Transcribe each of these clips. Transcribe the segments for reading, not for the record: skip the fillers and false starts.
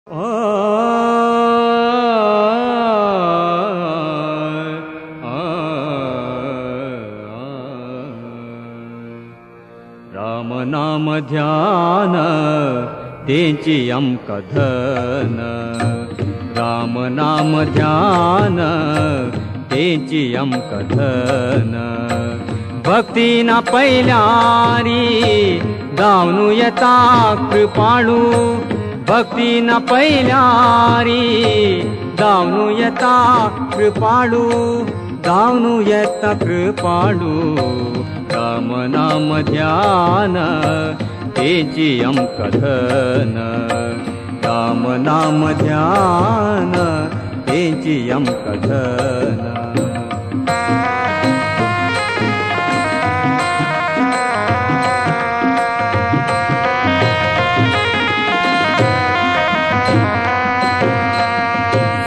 राम नाम ध्यान तेची कथन, राम नाम ध्यान तेची कथन। भक्ती न पैल्यारी दावनू येता कृपाळू, भक्ती न पैल्यारी दावनू येता कृपाळू, दावनू येता कृपाळू। राम नाम ध्यान तेची कथन, राम नाम ध्यान तेची कथन।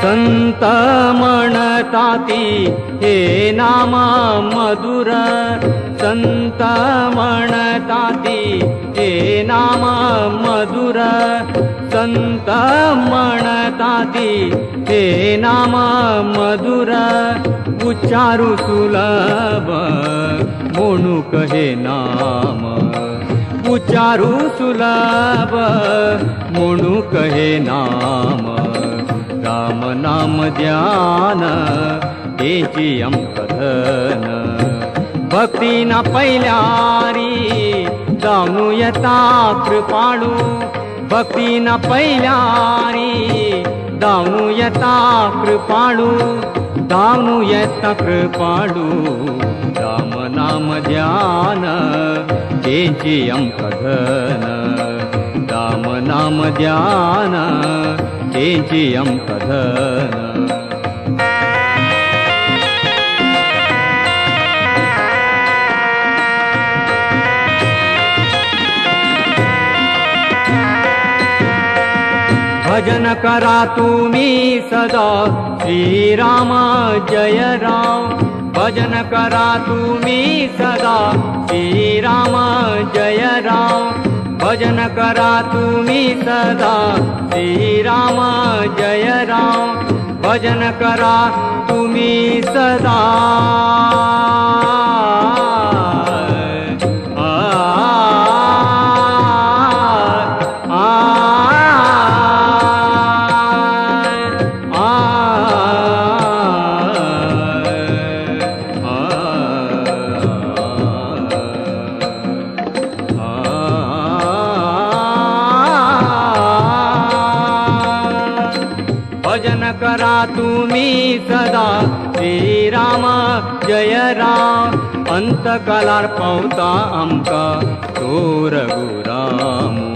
संत म्हणताती हे नाम मधुर, संत म्हणताती हे नाम मधुर, संत म्हणताती हे नाम मधुर। उच्चारू सुलभ म्हणू कहे नाम, उच्चारू सुलभ म्हणू कहे नाम। राम नाम ध्यान तेची कथन, भक्ती न पैल्यारी दावनू येता कृपाळू, भक्ती न पैल्यारी दावनू येता कृपाळू, दावनू येता कृपाळू। राम नाम ध्यान तेची कथन, राम नाम ध्यान तेची कथन। भजन करा तुम्ही सदा श्रीराम जय राम, भजन करा तुम्ही सदा श्रीराम जय राम, भजन करा तुम्ही सदा श्रीराम जय राम, भजन करा तुम्ही सदा। भजन करा तुम्ही सदा श्रीराम जय राम, अंतकालार पावता आमका तो रघुरामू,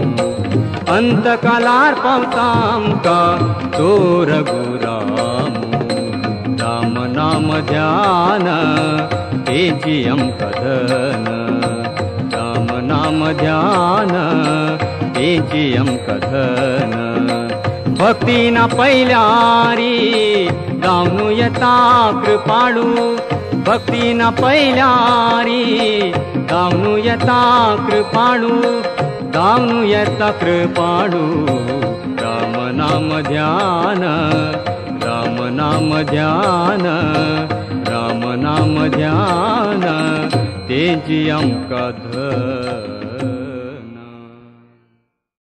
अंतकालार पावता आमका तो रघुरामू। राम नाम ध्यान तेची कथन, राम नाम ध्यान तेची कथन। भक्ती न पैल्यारी दावनू येता कृपाळू, भक्ती न पैल्यारी दावनू येता कृपाळू, दावनू येता कृपाळू। राम नाम ध्यान, राम नाम ध्यान, राम नाम ध्यान तेची कथन।